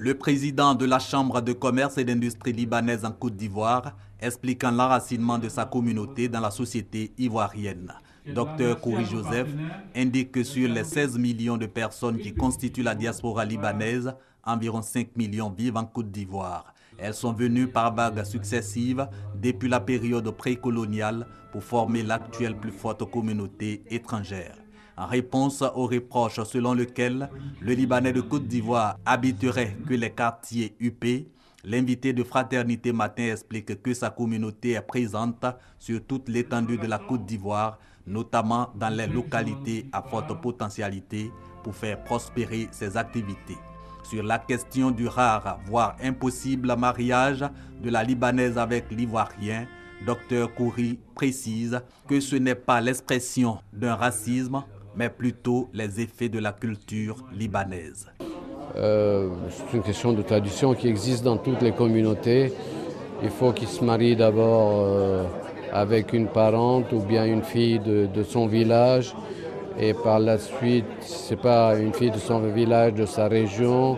Le président de la Chambre de commerce et d'industrie libanaise en Côte d'Ivoire expliquant l'enracinement de sa communauté dans la société ivoirienne. Dr Kouri Joseph indique que sur les 16 millions de personnes qui constituent la diaspora libanaise, environ 5 millions vivent en Côte d'Ivoire. Elles sont venues par vagues successives depuis la période précoloniale pour former l'actuelle plus forte communauté étrangère. En réponse aux reproches selon lesquels le Libanais de Côte d'Ivoire habiterait que les quartiers UP, l'invité de Fraternité Matin explique que sa communauté est présente sur toute l'étendue de la Côte d'Ivoire, notamment dans les localités à forte potentialité pour faire prospérer ses activités. Sur la question du rare, voire impossible mariage de la Libanaise avec l'Ivoirien, Dr Kouri précise que ce n'est pas l'expression d'un racisme, mais plutôt les effets de la culture libanaise. C'est une question de tradition qui existe dans toutes les communautés. Il faut qu'ils se marient d'abord avec une parente ou bien une fille de son village. Et par la suite, si ce n'est pas une fille de son village, de sa région,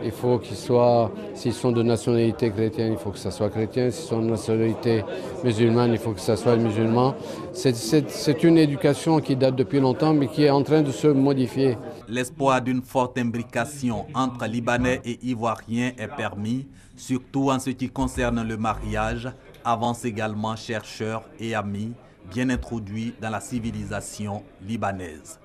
il faut qu'ils soient, s'ils sont de nationalité chrétienne, il faut que ça soit chrétien. S'ils sont de nationalité musulmane, il faut que ça soit musulman. C'est une éducation qui date depuis longtemps, mais qui est en train de se modifier. L'espoir d'une forte imbrication entre Libanais et Ivoiriens est permis, surtout en ce qui concerne le mariage, avance également chercheurs et amis bien introduits dans la civilisation libanaise.